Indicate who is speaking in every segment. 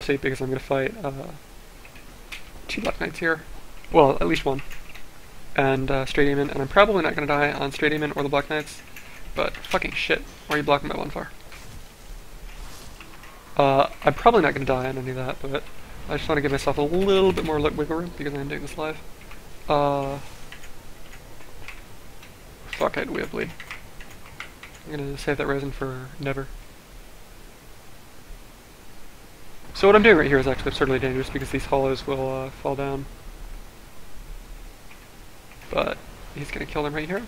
Speaker 1: see, because I'm going to fight 2 Black Knights here. Well, at least 1. And Stray Demon, and I'm probably not going to die on Stray Demon or the Black Knights. But fucking shit, why are you blocking my bonfire? I'm probably not going to die on any of that, but I just want to give myself a little bit more wiggle room because I'm doing this live. Fuck, I had Wheel Bleed. I'm going to save that resin for never. So what I'm doing right here is actually absurdly dangerous because these hollows will fall down. But he's going to kill them right here.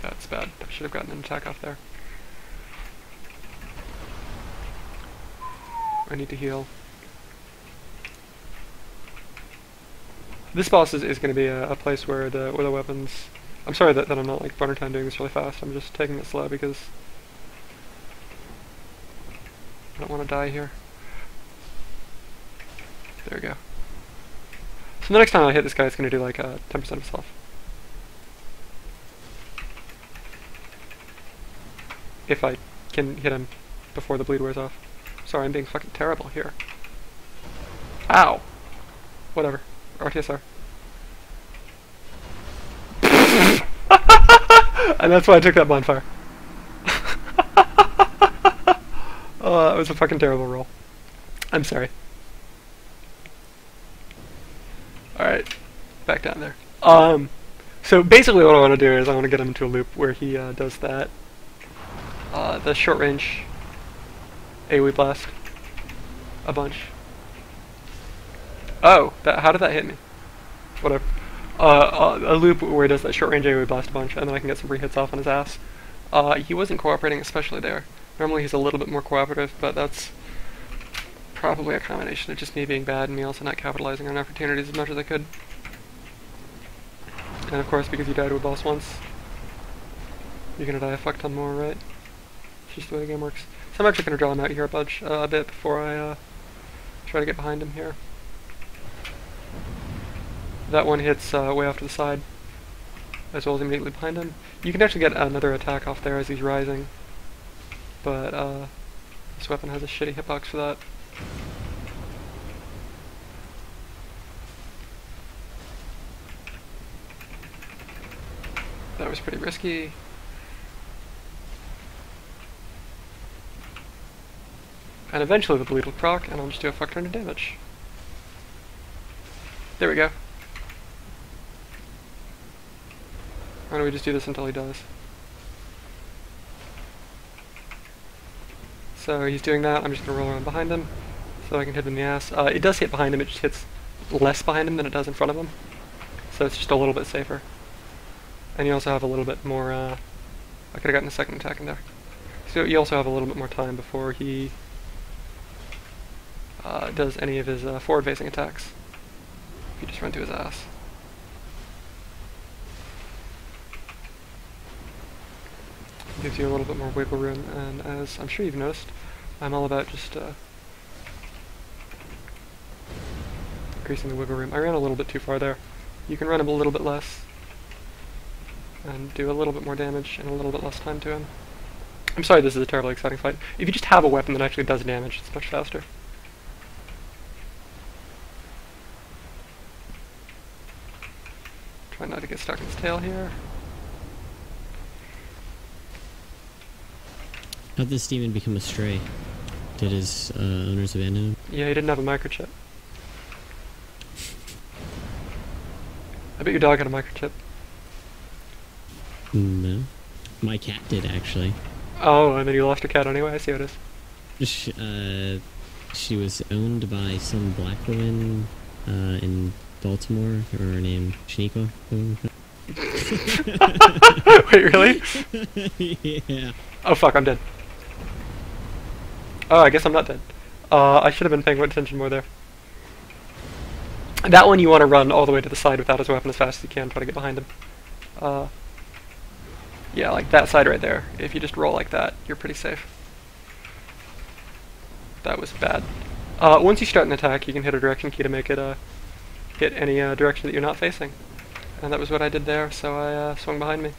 Speaker 1: That's bad. I should have gotten an attack off there. I need to heal. This boss is going to be a place where the weapons... I'm sorry that I'm not like Boner Time doing this really fast. I'm just taking it slow because I don't want to die here. There we go. So the next time I hit this guy, it's going to do like 10% of his health. If I can hit him before the bleed wears off. Sorry, I'm being fucking terrible here. Ow! Whatever. RTSR. And that's why I took that bonfire. Oh, that was a fucking terrible roll. I'm sorry. Alright. Back down there. So basically what I want to do is I want to get him into a loop where he does that. The short range AoE blast. A bunch. Oh, how did that hit me? Whatever. A loop where he does that short range AoE blast a bunch, and then I can get some free hits off on his ass. He wasn't cooperating, especially there. Normally he's a little bit more cooperative, but that's probably a combination of just me being bad and me also not capitalizing on opportunities as much as I could. And of course, because you died to a boss once, you're gonna die a fuck ton more, right? It's just the way the game works. So I'm actually gonna draw him out here a bit before I try to get behind him here. That one hits way off to the side, as well as immediately behind him. You can actually get another attack off there as he's rising, but this weapon has a shitty hitbox for that. That was pretty risky. And eventually the bleed will proc, and I'll just do a fuck ton of damage. There we go. Why don't we just do this until he dies? So he's doing that, I'm just gonna roll around behind him, so I can hit him in the ass. It does hit behind him, it just hits less behind him than it does in front of him. So it's just a little bit safer. And you also have a little bit more, I could've gotten a second attack in there. So you also have a little bit more time before he does any of his forward-facing attacks. If you just run to his ass. Gives you a little bit more wiggle room, and as I'm sure you've noticed, I'm all about just increasing the wiggle room. I ran a little bit too far there. You can run him a little bit less, and do a little bit more damage and a little bit less time to him. I'm sorry this is a terribly exciting fight. If you just have a weapon that actually does damage, it's much faster. Try not to get stuck in his tail here.
Speaker 2: How'd this demon become a stray? Did his owners abandon him?
Speaker 1: Yeah, he didn't have a microchip. I bet your dog had a microchip.
Speaker 2: No. My cat did, actually.
Speaker 1: Oh, and then you lost your cat anyway? I see how it is.
Speaker 2: She was owned by some black woman in Baltimore, her name Shaniqua.
Speaker 1: Wait, really?
Speaker 2: Yeah.
Speaker 1: Oh fuck, I'm dead. Oh, I guess I'm not dead. I should have been paying attention more there. That one you want to run all the way to the side without his weapon as fast as you can, try to get behind him. Yeah, like that side right there. If you just roll like that, you're pretty safe. That was bad. Once you start an attack, you can hit a direction key to make it hit any direction that you're not facing. And that was what I did there, so I swung behind me.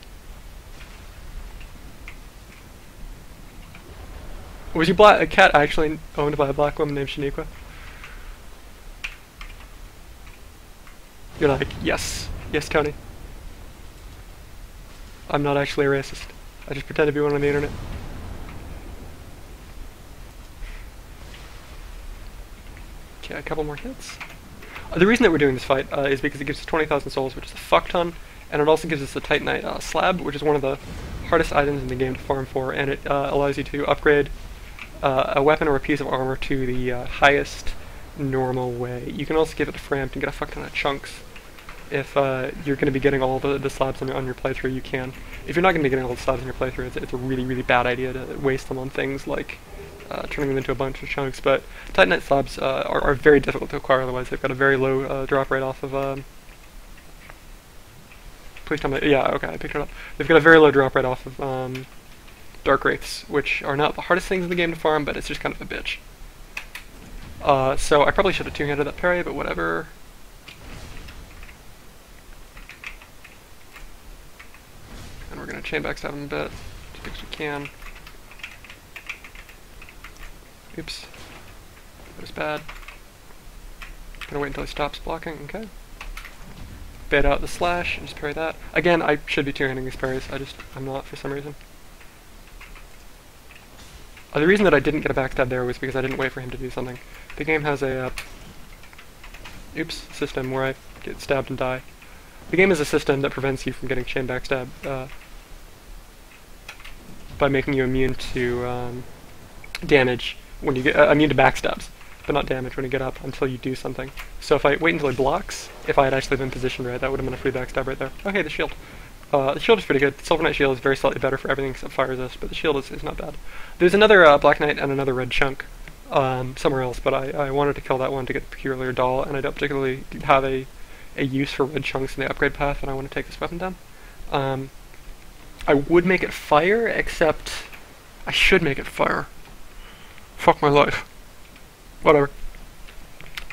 Speaker 1: Was your black cat actually owned by a black woman named Shaniqua? You're like, yes. Yes, Tony. I'm not actually a racist. I just pretend to be one on the internet. Okay, a couple more hits. The reason that we're doing this fight is because it gives us 20,000 souls, which is a fuck ton, and it also gives us the Titanite slab, which is one of the hardest items in the game to farm for, and it allows you to upgrade a weapon or a piece of armor to the highest normal way. You can also give it to Frampt and get a fuck ton of chunks. If you're going to be getting all the slabs on your playthrough, you can. If you're not going to be getting all the slabs on your playthrough, it's a really, really bad idea to waste them on things like turning them into a bunch of chunks. But Titanite slabs are very difficult to acquire otherwise. They've got a very low drop rate off of... please tell me... Yeah, okay, I picked it up. They've got a very low drop rate off of Dark Wraiths, which are not the hardest things in the game to farm, but it's just kind of a bitch. So I probably should have two-handed that parry, but whatever. And we're going to chain backstab him a bit, just because we can. Oops. That was bad. Gonna wait until he stops blocking, okay. Bait out the slash, and just parry that. Again, I should be two-handing these parries, I'm not for some reason. The reason that I didn't get a backstab there was because I didn't wait for him to do something. The game has a, system where I get stabbed and die. The game is a system that prevents you from getting chain backstab, by making you immune to, damage when you get, immune to backstabs, but not damage when you get up until you do something. So if I wait until he blocks, if I had actually been positioned right, that would have been a free backstab right there. Okay, the shield. The shield is pretty good. The Silver Knight shield is very slightly better for everything except fire resist, but the shield is not bad. There's another Black Knight and another red chunk somewhere else, but I wanted to kill that one to get the peculiar doll, and I don't particularly have a use for red chunks in the upgrade path, and I want to take this weapon down. I would make it fire, except I should make it fire. Fuck my life. Whatever.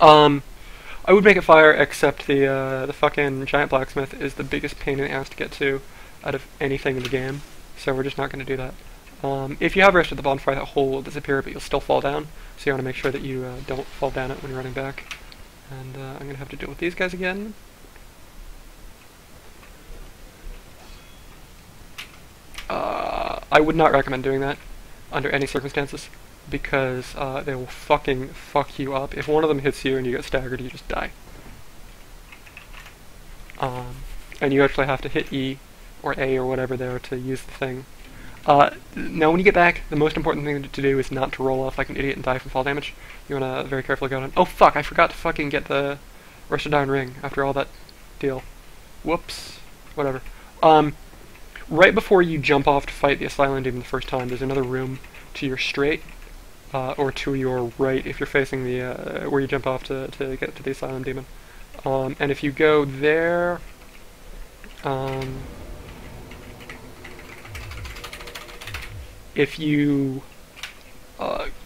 Speaker 1: I would make it fire, except the fucking giant blacksmith is the biggest pain in the ass to get to out of anything in the game, so we're just not going to do that. If you have rest at the bonfire, that hole will disappear, but you'll still fall down, so you want to make sure that you don't fall down it when you're running back. And I'm going to have to deal with these guys again. I would not recommend doing that under any circumstances, because they will fucking fuck you up. If one of them hits you and you get staggered, you just die. And you actually have to hit E or A or whatever there to use the thing. Now when you get back, the most important thing to do is not to roll off like an idiot and die from fall damage. You want to very carefully go down. Oh fuck, I forgot to fucking get the Rusted Iron Ring after all that deal. Whoops. Whatever. Right before you jump off to fight the Asylum Demon the first time, there's another room to your straight, or to your right if you're facing the, where you jump off to get to the Asylum Demon. And if you go there, if you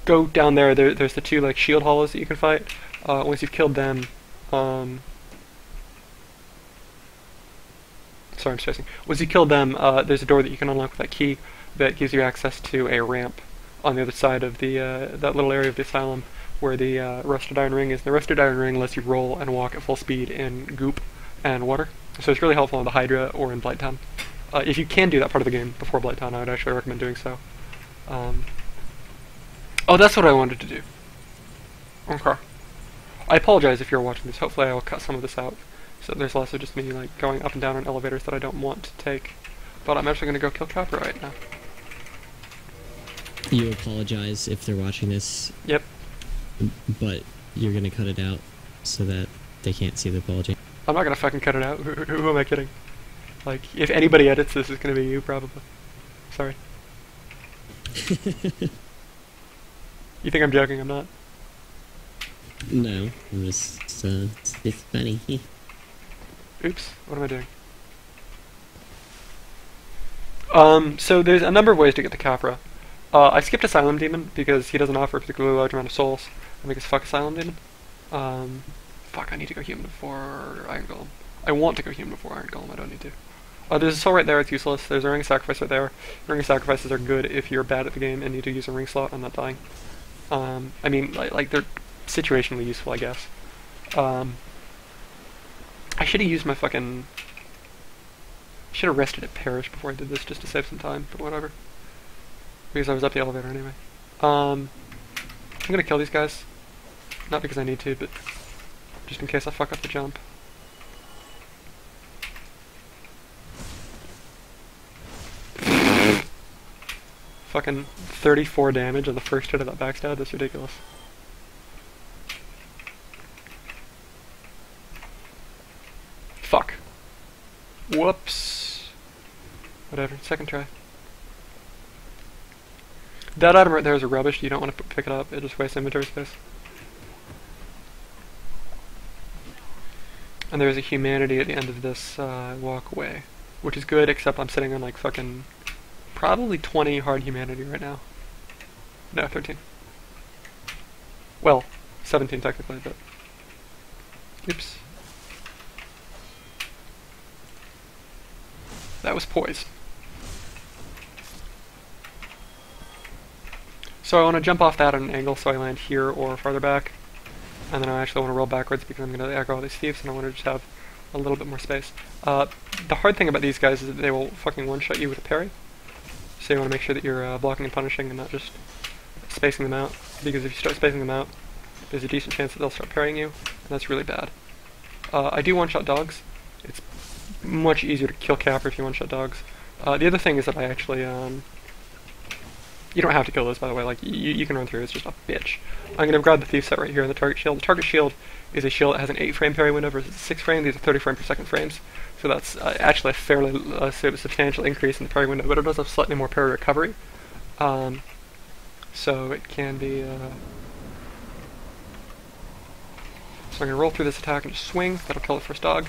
Speaker 1: go down there's the two like shield hollows that you can fight. Once you've killed them, sorry, I'm stressing. Once you kill them, there's a door that you can unlock with that key that gives you access to a ramp on the other side of the that little area of the asylum where the Rusted Iron Ring is. The Rusted Iron Ring lets you roll and walk at full speed in goop and water, so it's really helpful in the Hydra or in Blighttown. If you can do that part of the game before Blighttown, I would actually recommend doing so. Oh, that's what I wanted to do. Okay. I apologize if you're watching this. Hopefully I will cut some of this out, so there's less of just me like going up and down on elevators that I don't want to take. But I'm actually going to go kill Copper right now.
Speaker 2: You apologize if they're watching this.
Speaker 1: Yep.
Speaker 2: But you're going to cut it out so that they can't see the apology.
Speaker 1: I'm not going to fucking cut it out. Who am I kidding? Like, if anybody edits this, it's going to be you, probably. Sorry. You think I'm joking? I'm not.
Speaker 2: No, I'm just, it's funny.
Speaker 1: Oops, what am I doing? So there's a number of ways to get the Capra. I skipped Asylum Demon because he doesn't offer a particularly large amount of souls. I think it's fuck Asylum Demon. Fuck, I need to go human before Iron Golem. I want to go human before Iron Golem, I don't need to. There's a soul right there, it's useless. There's a ring of sacrifice right there. Ring of sacrifices are good if you're bad at the game and need to use a ring slot. I'm not dying. I mean, like they're situationally useful, I guess. I should have used my fucking... should have rested at Parish before I did this just to save some time, but whatever. Because I was up the elevator anyway. I'm gonna kill these guys. Not because I need to, but just in case I fuck up the jump. Fucking 34 damage on the first hit of that backstab, that's ridiculous. Fuck. Whoops. Whatever, second try. That item right there is rubbish, you don't want to pick it up, it just wastes inventory space. And there's a humanity at the end of this walkway, which is good, except I'm sitting on like fucking probably 20 hard humanity right now. No, 13. Well, 17 technically, but... oops. That was poised. So I want to jump off that at an angle so I land here or farther back. And then I actually want to roll backwards because I'm going to aggro all these thieves and I want to just have a little bit more space. The hard thing about these guys is that they will fucking one-shot you with a parry. So you want to make sure that you're blocking and punishing and not just spacing them out. Because if you start spacing them out, there's a decent chance that they'll start parrying you, and that's really bad. I do one-shot dogs. It's much easier to kill Capper if you one-shot dogs. The other thing is that I actually... you don't have to kill those, by the way, like, you can run through, it's just a bitch. I'm going to grab the thief set right here in the target shield. The target shield is a shield that has an 8-frame parry window versus a 6-frame. These are 30 frame per second frames, so that's actually a fairly substantial increase in the parry window, but it does have slightly more parry recovery. So it can be... So I'm going to roll through this attack and just swing, that'll kill the first dog.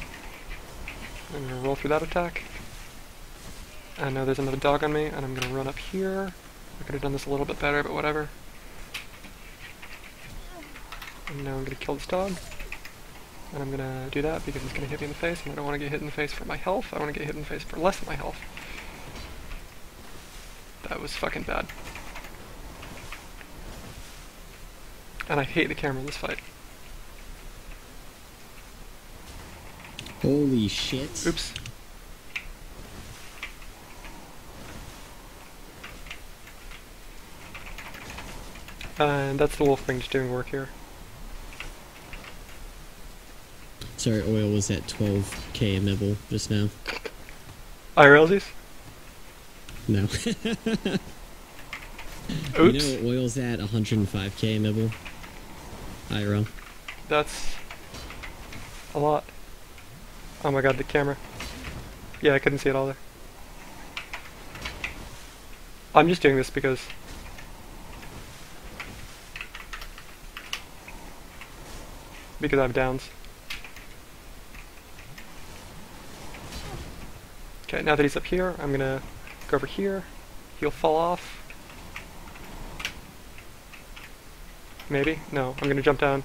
Speaker 1: I'm going to roll through that attack. And now there's another dog on me, and I'm going to run up here. I could have done this a little bit better, but whatever. And now I'm going to kill this dog. And I'm going to do that because it's going to hit me in the face, and I don't want to get hit in the face for my health. I want to get hit in the face for less than my health. That was fucking bad. And I hate the camera in this fight.
Speaker 2: Holy shit.
Speaker 1: Oops. And that's the wolf ring just doing work here.
Speaker 2: Sorry, oil was at 12k a mibble just now.
Speaker 1: IRLsies?
Speaker 2: No.
Speaker 1: Oops.
Speaker 2: You know oil's at 105k a mibble? IRL.
Speaker 1: That's a lot. Oh my god, the camera. Yeah, I couldn't see it all there. I'm just doing this because I have downs. Okay, now that he's up here, I'm gonna go over here. He'll fall off. Maybe? No, I'm gonna jump down.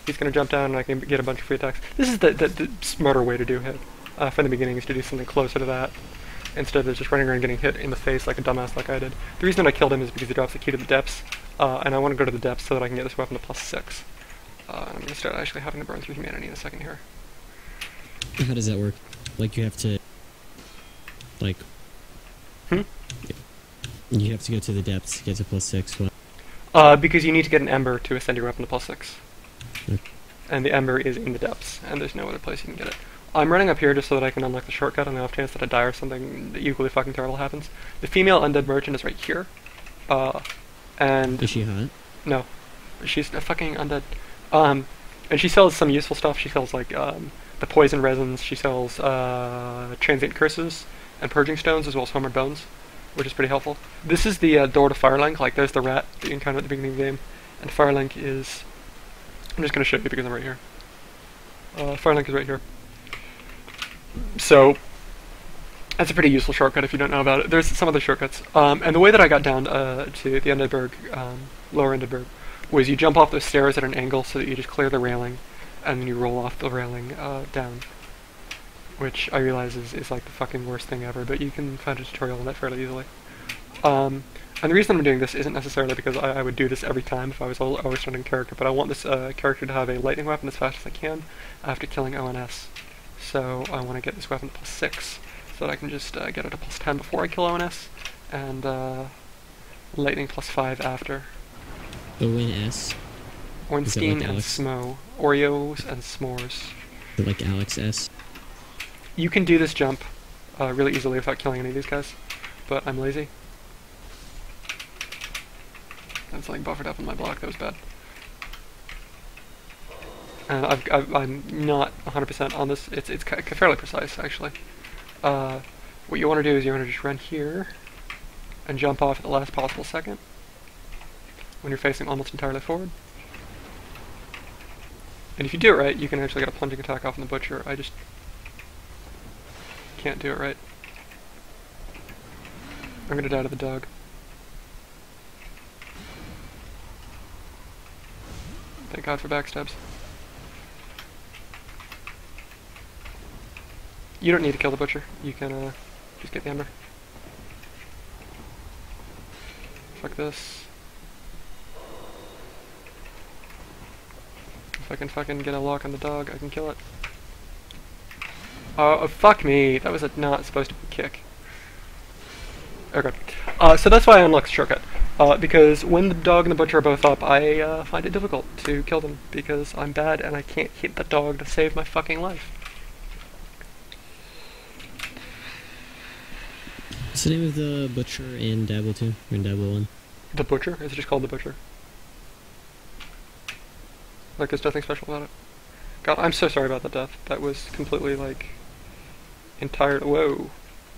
Speaker 1: He's gonna jump down and I can get a bunch of free attacks. This is the smarter way to do it from the beginning, is to do something closer to that, instead of just running around getting hit in the face like a dumbass like I did. The reason I killed him is because he drops the key to the depths, and I want to go to the depths so that I can get this weapon to +6. I'm going to start actually having to burn through humanity in a second here.
Speaker 2: How does that work? Like, you have to... like... You have to go to the depths to get to +6, what?
Speaker 1: Because you need to get an ember to ascend your weapon to +6.
Speaker 2: Okay.
Speaker 1: And the ember is in the depths, and there's no other place you can get it. I'm running up here just so that I can unlock the shortcut on the off chance that I die or something equally fucking terrible happens. The female undead merchant is right here. And...
Speaker 2: Is she hot?
Speaker 1: No. She's a fucking undead. And she sells some useful stuff. She sells, like, the poison resins. She sells, transient curses and purging stones, as well as homeward bones, which is pretty helpful. This is the, door to Firelink. Like, there's the rat that you encounter at the beginning of the game. And Firelink is... I'm just gonna show you because I'm right here. Firelink is right here. So, that's a pretty useful shortcut if you don't know about it. There's some other shortcuts. And the way that I got down, to the Enderberg, lower Enderberg, was you jump off the stairs at an angle so that you just clear the railing, and then you roll off the railing down. which I realize is like the fucking worst thing ever, but you can find a tutorial on that fairly easily. And the reason I'm doing this isn't necessarily because I would do this every time if I was always starting a character, but I want this character to have a lightning weapon as fast as I can after killing ONS. So I want to get this weapon to +6, so that I can just get it to +10 before I kill ONS, and lightning +5 after.
Speaker 2: ONS?
Speaker 1: Ornstein
Speaker 2: like
Speaker 1: and
Speaker 2: Alex?
Speaker 1: Smo. Oreos and s'mores.
Speaker 2: Is it like Alex S?
Speaker 1: You can do this jump really easily without killing any of these guys, but I'm lazy. That's like buffered up in my block, that was bad. And I'm not 100% on this, it's fairly precise actually. What you want to do is you want to just run here and jump off at the last possible second when you're facing almost entirely forward. And if you do it right, you can actually get a plunging attack off on the butcher. I just can't do it right. I'm gonna die to the dog. Thank God for backstabs. You don't need to kill the butcher. You can just get the ember. Fuck this. If I can fucking get a lock on the dog, I can kill it. Oh, fuck me. That was not supposed to be a kick. Okay. So that's why I unlocked the shortcut. Because when the dog and the butcher are both up, I find it difficult to kill them because I'm bad and I can't hit the dog to save my fucking life.
Speaker 2: What's the name of the butcher in Diablo 2? Or in Diablo 1?
Speaker 1: The butcher? Is it just called the butcher? Like, there's nothing special about it. God, I'm so sorry about the death. That was completely, like, whoa.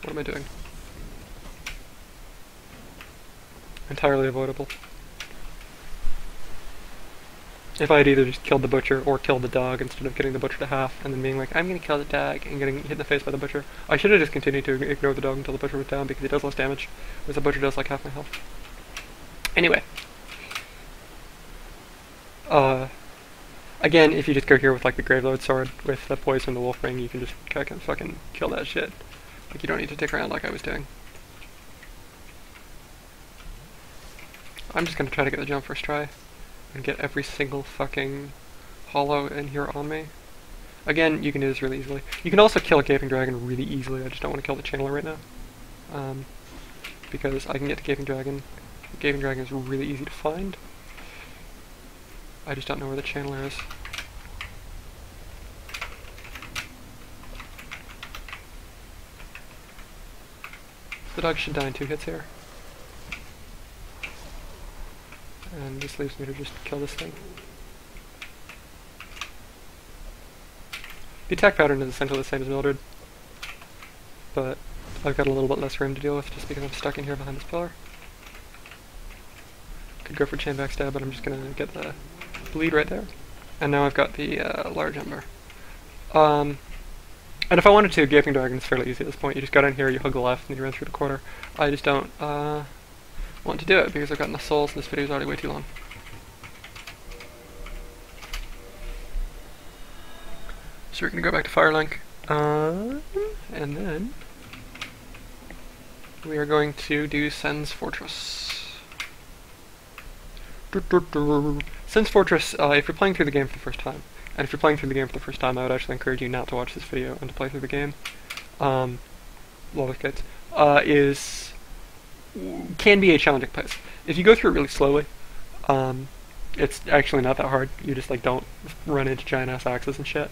Speaker 1: What am I doing? Entirely avoidable. If I had either just killed the butcher or killed the dog instead of getting the butcher to half and then being like, I'm gonna kill the dog and getting hit in the face by the butcher, I should have just continued to ignore the dog until the butcher was down because he does less damage, whereas the butcher does like half my health. Anyway. Again, if you just go here with like the Gravelord sword with the poison and the wolf ring, you can just fucking kill that shit. Like, you don't need to stick around like I was doing. I'm just gonna try to get the jump first try and get every single fucking hollow in here on me. Again, you can do this really easily. You can also kill a Gaping Dragon really easily. I just don't want to kill the Channeler right now. Because I can get the Gaping Dragon. The Gaping Dragon is really easy to find. I just don't know where the Channeler is. The dog should die in 2 hits here. And this leaves me to just kill this thing. The attack pattern is essentially the same as Mildred, but I've got a little bit less room to deal with just because I'm stuck in here behind this pillar. Could go for chain backstab, but I'm just gonna get the bleed right there. And now I've got the large ember. And if I wanted to, Gaping Dragon is fairly easy at this point. You just go down here, you hug the left, and you run through the quarter. I just don't want to do it because I've got enough souls and this video is already way too long. So we're going to go back to Firelink, and then we are going to do Sen's Fortress. Sen's Fortress, if you're playing through the game for the first time, and if you're playing through the game for the first time, I would actually encourage you not to watch this video and to play through the game. Love kids. Can be a challenging place. If you go through it really slowly, it's actually not that hard. You just like don't run into giant ass axes and shit.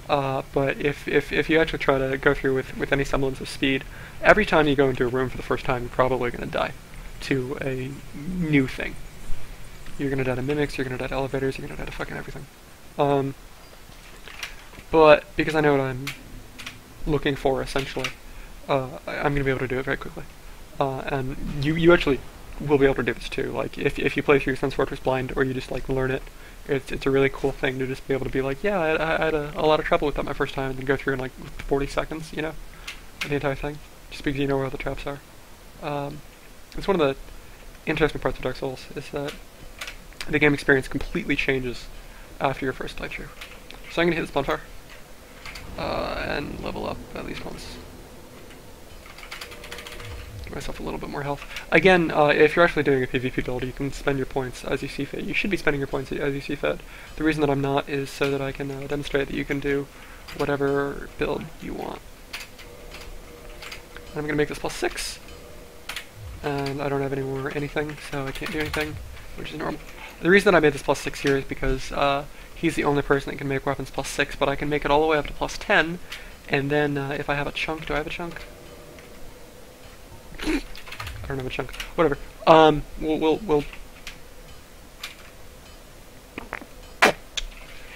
Speaker 1: But if you actually try to go through with any semblance of speed, every time you go into a room for the first time, you're probably going to die to a new thing. You're going to die to mimics, you're going to die to elevators, you're going to die to fucking everything. But because I know what I'm looking for, essentially, I'm going to be able to do it very quickly. And you actually will be able to do this too. Like, if you play through Sen's Fortress blind, or you just like learn it, it's a really cool thing to just be able to be like, yeah, I had a lot of trouble with that my first time, and then go through in like 40 seconds, you know, the entire thing, just because you know where all the traps are. It's one of the interesting parts of Dark Souls, is that the game experience completely changes after your first playthrough. So I'm going to hit this bonfire. and level up at least once. Give myself a little bit more health. Again, if you're actually doing a PvP build, you can spend your points as you see fit. You should be spending your points as you see fit. The reason that I'm not is so that I can demonstrate that you can do whatever build you want. And I'm going to make this +6. And I don't have any more anything, so I can't do anything, which is normal. The reason that I made this +6 here is because he's the only person that can make weapons +6, but I can make it all the way up to +10, and then if I have a chunk, do I have a chunk? I don't have a chunk. Whatever. We're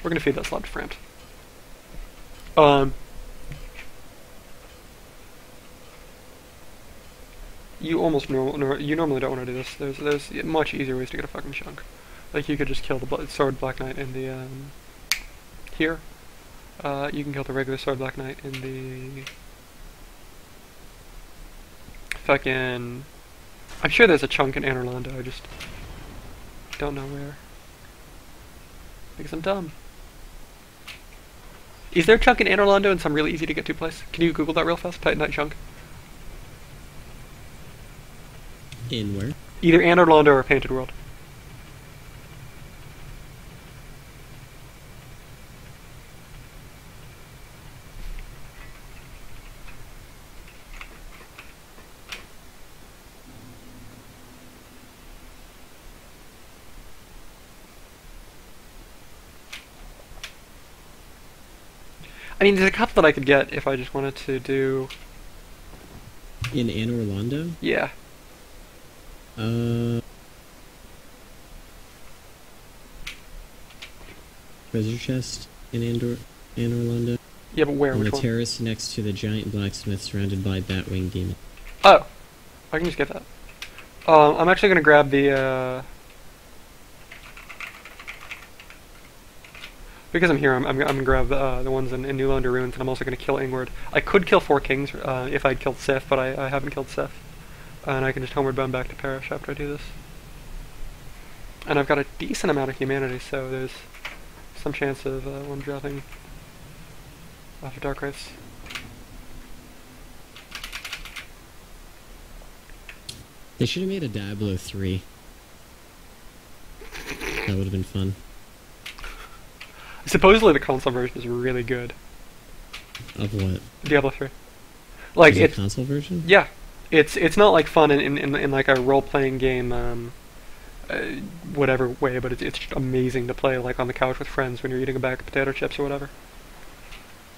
Speaker 1: gonna feed that slob to Framped. You normally don't want to do this. There's much easier ways to get a fucking chunk. Like you could just kill the sword Black Knight in the here. You can kill the regular sword Black Knight in the fucking. I'm sure there's a chunk in Anor Londo. I just don't know where because I'm dumb. Is there a chunk in Anor Londo in some really easy to get to place? Can you Google that real fast? Titanite chunk.
Speaker 2: In where?
Speaker 1: Either Anor Londo or Painted World. I mean, there's a couple that I could get if I just wanted to do.
Speaker 2: In Anor Londo?
Speaker 1: Yeah.
Speaker 2: Treasure chest in Anor Londo?
Speaker 1: Yeah, but where?
Speaker 2: On
Speaker 1: Which
Speaker 2: the
Speaker 1: one?
Speaker 2: terrace next to the giant blacksmith surrounded by Batwing demon.
Speaker 1: Oh, I can just get that. I'm actually gonna grab the. Because I'm here, I'm gonna grab the ones in New Londo Ruins, and I'm also gonna kill Ingward. I could kill 4 kings if I'd killed Sif, but I haven't killed Sif. And I can just homeward bound back to Parish after I do this. And I've got a decent amount of humanity, so there's some chance of one dropping off of Dark Race.
Speaker 2: They should have made a Diablo 3. That would have been fun.
Speaker 1: Supposedly the console version is really good.
Speaker 2: Of what?
Speaker 1: Diablo 3. Like
Speaker 2: Is it
Speaker 1: it's
Speaker 2: a console version?
Speaker 1: yeah, it's not like fun in like a role playing game whatever way, but it's amazing to play like on the couch with friends when you're eating a bag of potato chips or whatever.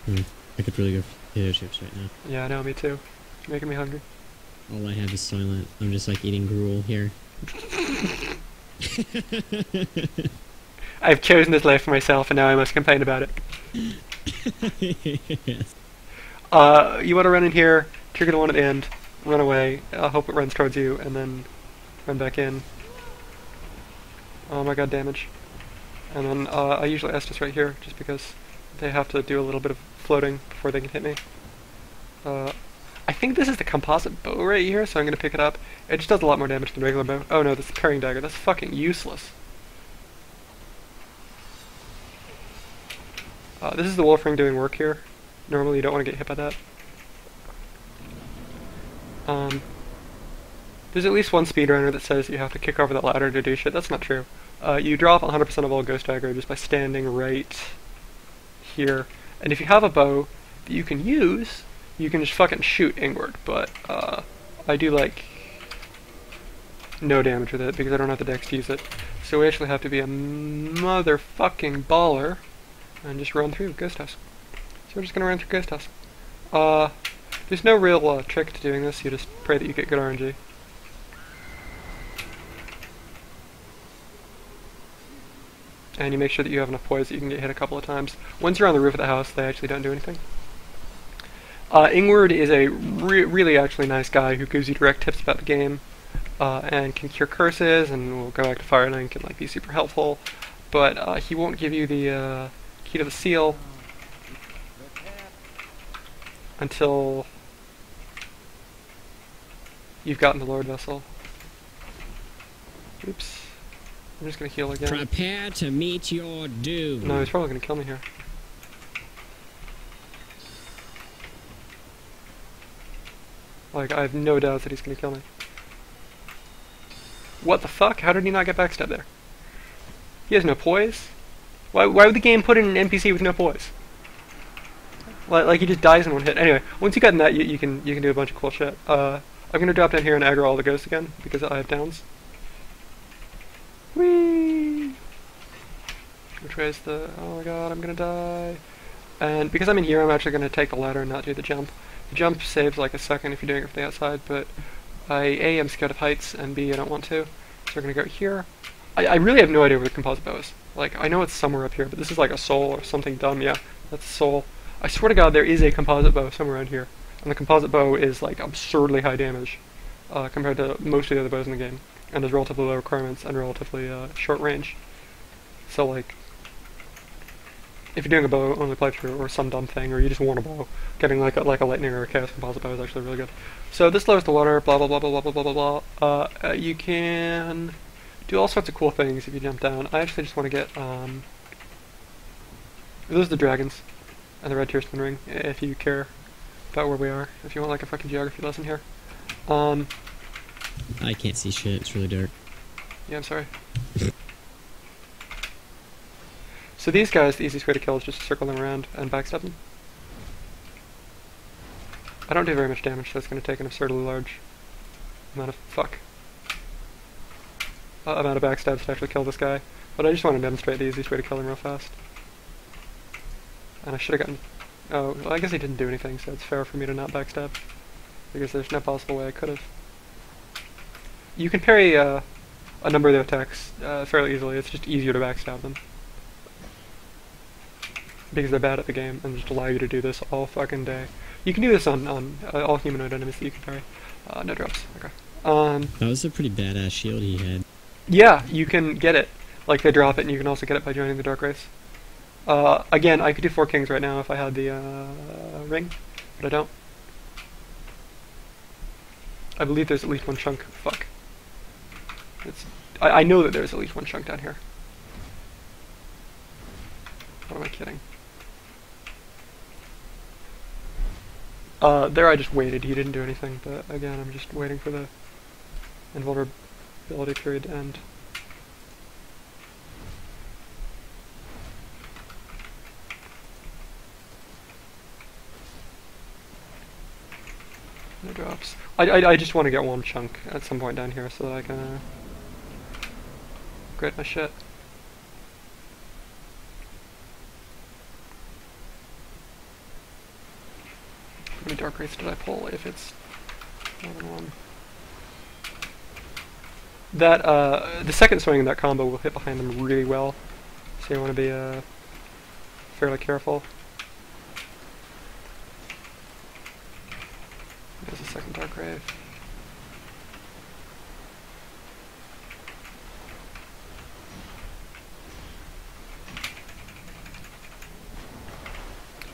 Speaker 2: I could really go for potato chips right now.
Speaker 1: Yeah, I know, me too. You're making me hungry.
Speaker 2: All I have is Silent. I'm just like eating gruel here.
Speaker 1: I've chosen this life for myself, and now I must complain about it.
Speaker 2: Yes.
Speaker 1: You want to run in here, trigger the one at the end, run away, hope it runs towards you, and then run back in. Oh my god, damage. And then I usually Estus right here, just because they have to do a little bit of floating before they can hit me. I think this is the composite bow right here, so I'm going to pick it up. It just does a lot more damage than regular bow. Oh no, this is the parrying dagger. That's fucking useless. This is the wolf ring doing work here. Normally you don't want to get hit by that. There's at least one speedrunner that says you have to kick over that ladder to do shit. That's not true. You drop 100% of all ghost dagger just by standing right here. And if you have a bow that you can use, you can just fucking shoot Ingward. But I do like no damage with it because I don't have the dex to use it. So we actually have to be a motherfucking baller and just run through Ghost House. So we're just gonna run through Ghost House. There's no real trick to doing this. You just pray that you get good RNG. And you make sure that you have enough poise that you can get hit a couple of times. Once you're on the roof of the house, they actually don't do anything. Ingward is a really actually nice guy who gives you direct tips about the game, and can cure curses, and will go back to Fire Link and like be super helpful. But he won't give you the key to the seal until you've gotten the Lord Vessel. Oops. I'm just gonna heal again.
Speaker 2: Prepare to meet your doom.
Speaker 1: No, he's probably gonna kill me here. Like, I have no doubts that he's gonna kill me. What the fuck? How did he not get backstab there? He has no poise? Why would the game put in an NPC with no poise? Like he just dies in one hit. Anyway, once you get in that, you can do a bunch of cool shit. I'm gonna drop down here and aggro all the ghosts again, because I have downs. Whee! Which way is the... oh my god, I'm gonna die. And because I'm in here, I'm actually gonna take the ladder and not do the jump. The jump saves like a second if you're doing it from the outside, but A, I'm scared of heights, and B, I don't want to. So we're gonna go here. I really have no idea where the composite bow is. Like, I know it's somewhere up here, but this is like a soul or something dumb. Yeah, that's a soul. I swear to god there is a composite bow somewhere around here. And the composite bow is like absurdly high damage compared to most of the other bows in the game. And has relatively low requirements and relatively short range. So like, if you're doing a bow only playthrough or some dumb thing, or you just want a bow, getting like a lightning or a chaos composite bow is actually really good. So this lowers the water, blah blah blah blah blah blah blah blah. You can do all sorts of cool things if you jump down. I actually just want to get those are the dragons and the red tear spin ring. If you care about where we are, if you want like a fucking geography lesson here.
Speaker 2: I can't see shit. It's really dark.
Speaker 1: Yeah, I'm sorry. So these guys, the easiest way to kill is just circle them around and backstab them. I don't do very much damage, so it's going to take an absurdly large amount of amount of backstabs to actually kill this guy. But I just want to demonstrate the easiest way to kill him real fast. And I should have gotten... oh, well, I guess he didn't do anything, so it's fair for me to not backstab. Because there's no possible way I could have. You can parry a number of their attacks fairly easily. It's just easier to backstab them. Because they're bad at the game and just allow you to do this all fucking day. You can do this on all humanoid enemies that you can parry. No drops. Okay.
Speaker 2: That was a pretty badass shield he had.
Speaker 1: Yeah, you can get it. Like, they drop it, and you can also get it by joining the Dark Race. Again, I could do 4 kings right now if I had the ring, but I don't. I believe there's at least one chunk. Fuck. I know that there's at least one chunk down here. What am I kidding? There I just waited. He didn't do anything, but again, I'm just waiting for the invulnerability period to end. No drops. I just want to get one chunk at some point down here so that I can upgrade my shit. How many dark rates did I pull if it's more than one? That, the second swing in that combo will hit behind them really well, so you want to be, fairly careful. There's a second dark rave.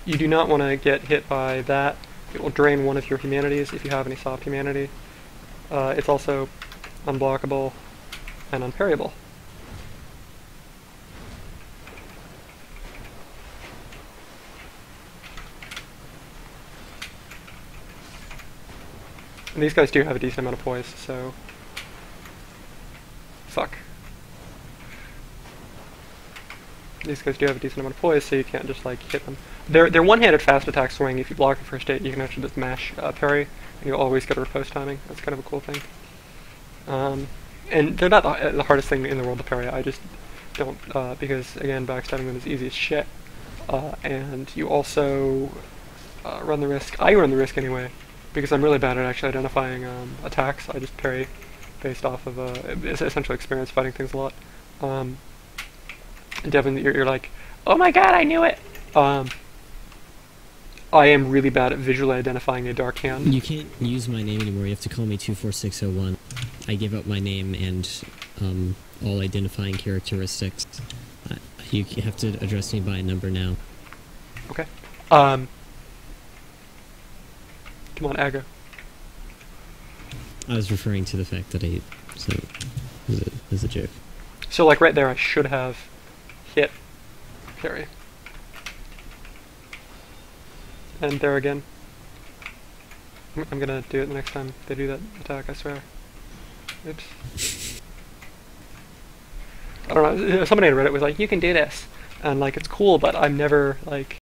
Speaker 1: You do not want to get hit by that. It will drain one of your humanities if you have any soft humanity. It's also unblockable and unparryable. And these guys do have a decent amount of poise, so... fuck. These guys do have a decent amount of poise, so you can't just like hit them. They're one-handed fast attack swing. If you block the first hit, you can actually just mash parry, and you'll always get a riposte timing. That's kind of a cool thing. And they're not the hardest thing in the world to parry. I just don't, because again, backstabbing them is easy as shit. And you also run the risk. I run the risk anyway, because I'm really bad at actually identifying attacks. I just parry based off of essentially experience fighting things a lot. And Devin, you're like, oh my god, I knew it! I am really bad at visually identifying a dark hand.
Speaker 2: You can't use my name anymore, you have to call me 24601. I give up my name and all identifying characteristics. You have to address me by a number now.
Speaker 1: Okay. Come on, aggro.
Speaker 2: I was referring to the fact that so, it was a joke.
Speaker 1: So like right there I should have hit parry. And there again. I'm gonna do it the next time they do that attack, I swear. Oops. I don't know, somebody on Reddit was like, you can do this. And like, it's cool, but I'm never, like,